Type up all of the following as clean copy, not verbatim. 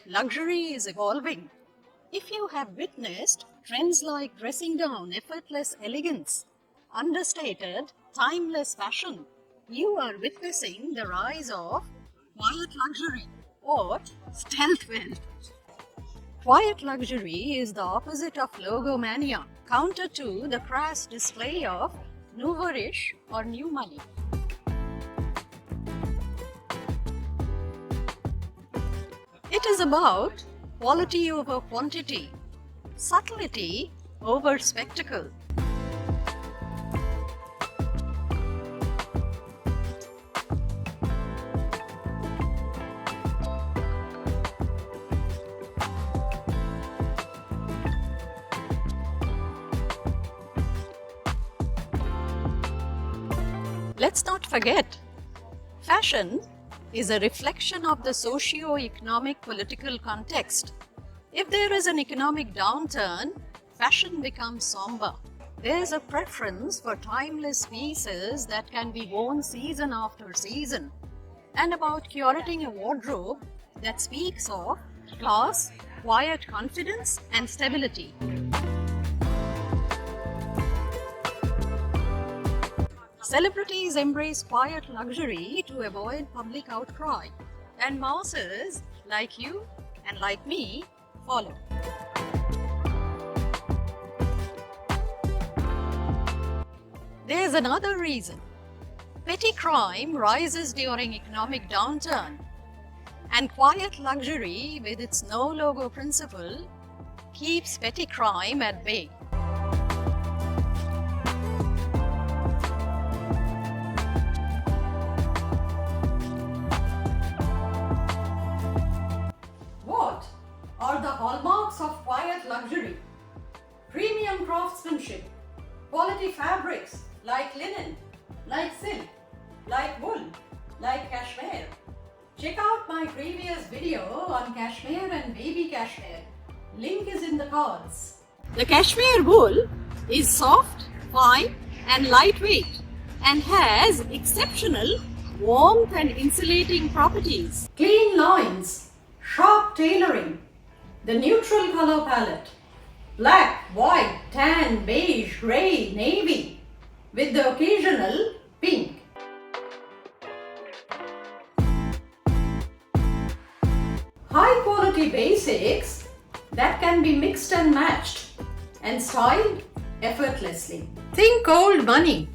luxury is evolving. If you have witnessed trends like dressing down, effortless elegance, understated, timeless fashion, you are witnessing the rise of quiet luxury or stealth wealth. Quiet luxury is the opposite of logomania, counter to the crass display of nouverish or new money. It is about quality over quantity, subtlety over spectacle. Let's not forget, fashion is a reflection of the socio-economic political context. If there is an economic downturn, fashion becomes somber. There is a preference for timeless pieces that can be worn season after season, and about curating a wardrobe that speaks of class, quiet confidence, and stability. Celebrities embrace quiet luxury to avoid public outcry, and masses like you and like me follow. There's another reason. Petty crime rises during economic downturn, and quiet luxury, with its no logo principle, keeps petty crime at bay. Are the hallmarks of quiet luxury: premium craftsmanship, quality fabrics like linen, like silk, like wool, like cashmere. Check out my previous video on cashmere and baby cashmere. Link is in the cards. The cashmere wool is soft, fine and lightweight and has exceptional warmth and insulating properties. Clean lines, sharp tailoring, the neutral color palette, black, white, tan, beige, grey, navy, with the occasional pink. High quality basics that can be mixed and matched and styled effortlessly. Think old money,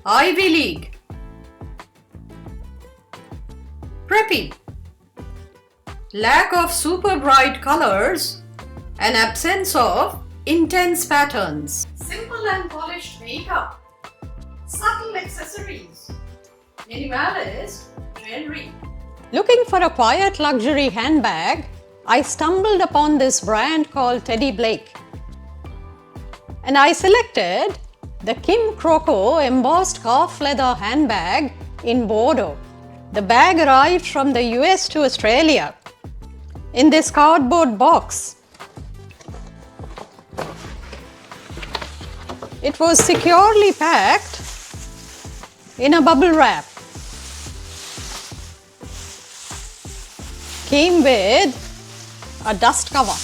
Ivy League, preppy, lack of super bright colors and absence of intense patterns. Simple and polished makeup, subtle accessories, minimalist jewelry. Looking for a quiet luxury handbag, I stumbled upon this brand called Teddy Blake. And I selected the Kim Croco embossed calf leather handbag in Bordeaux. The bag arrived from the US to Australia in this cardboard box. It was securely packed in a bubble wrap. Came with a dust cover.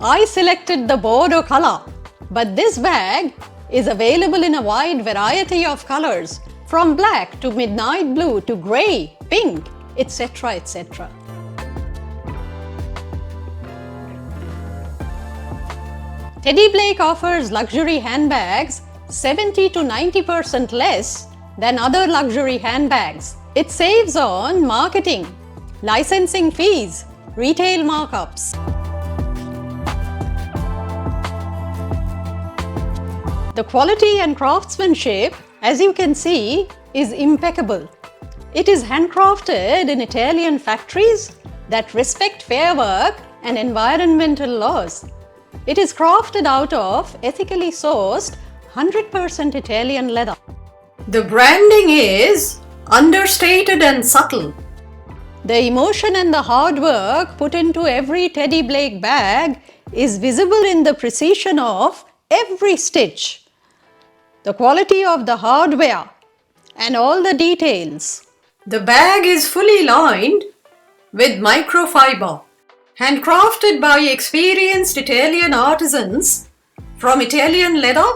I selected the Bordeaux color, but this bag is available in a wide variety of colors, from black to midnight blue to grey, pink, etc. etc. Teddy Blake offers luxury handbags 70 to 90% less than other luxury handbags. It saves on marketing, licensing fees, retail markups. The quality and craftsmanship, as you can see, is impeccable. It is handcrafted in Italian factories that respect fair work and environmental laws. It is crafted out of ethically sourced 100% Italian leather. The branding is understated and subtle. The emotion and the hard work put into every Teddy Blake bag is visible in the precision of Every stitch, the quality of the hardware, and all the details. The bag is fully lined with microfiber, handcrafted by experienced Italian artisans from Italian leather,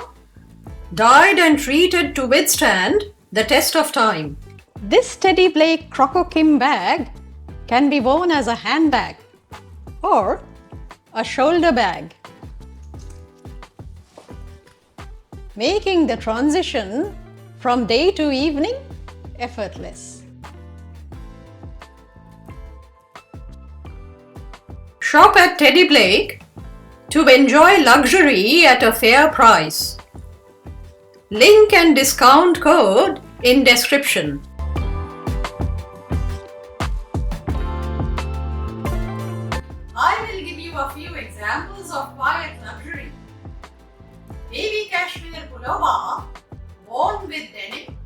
dyed and treated to withstand the test of time. This Teddy Blake Croco Kim bag can be worn as a handbag or a shoulder bag, making the transition from day to evening effortless. Shop at Teddy Blake to enjoy luxury at a fair price. Link and discount code in description. I will give you a few examples of quiet luxury. Baby cashmere pullover worn with denim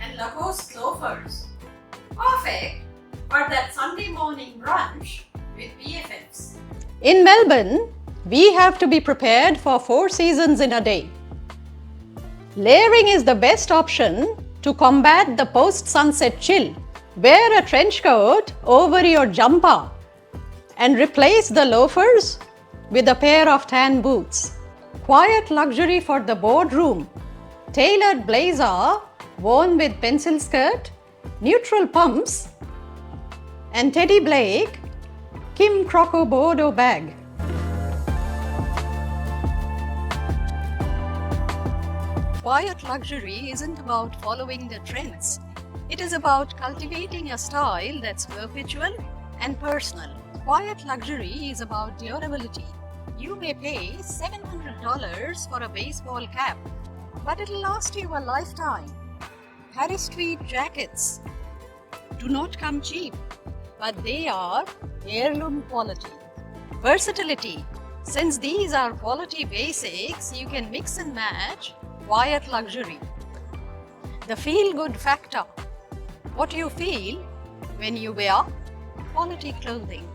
and Lacoste loafers. Perfect for that Sunday morning brunch with BFFs. In Melbourne, we have to be prepared for 4 seasons in a day. Layering is the best option to combat the post-sunset chill. Wear a trench coat over your jumper and replace the loafers with a pair of tan boots. Quiet luxury for the boardroom. Tailored blazer worn with pencil skirt, neutral pumps, and Teddy Blake Kim Croco Bordeaux bag. Quiet luxury isn't about following the trends. It is about cultivating a style that's perpetual and personal. Quiet luxury is about durability. You may pay $700 for a baseball cap, but it'll last you a lifetime. Paris tweed jackets do not come cheap, but they are heirloom quality. Versatility. Since these are quality basics, you can mix and match quiet luxury. The feel-good factor. What you feel when you wear quality clothing.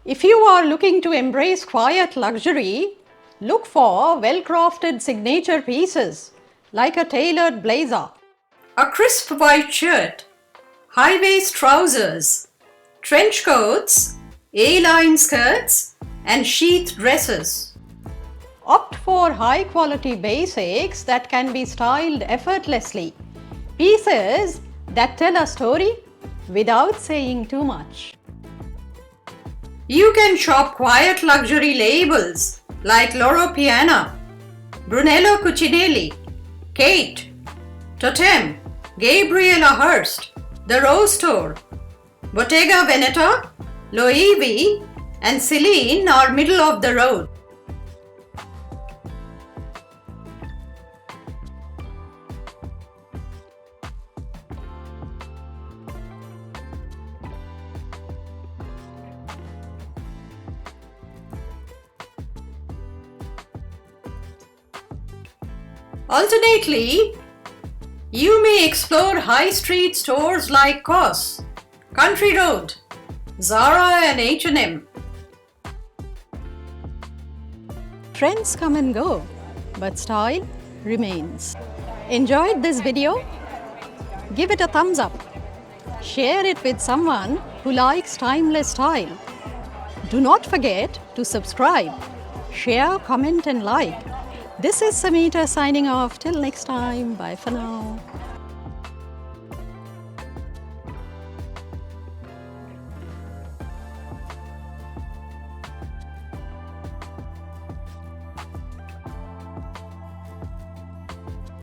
If you are looking to embrace quiet luxury, look for well-crafted signature pieces like a tailored blazer, a crisp white shirt, high-waist trousers, trench coats, A-line skirts, and sheath dresses. Opt for high-quality basics that can be styled effortlessly. Pieces that tell a story without saying too much. You can shop quiet luxury labels like Loro Piana, Brunello Cucinelli, Kate, Totem, Gabriela Hearst, The Rose Store, Bottega Veneta, Loewe, and Celine are middle of the road. Alternately, you may explore high street stores like COS, Country Road, Zara and H&M. Trends come and go, but style remains. Enjoyed this video? Give it a thumbs up. Share it with someone who likes timeless style. Do not forget to subscribe, share, comment and like. This is Samita signing off. Till next time. Bye for now.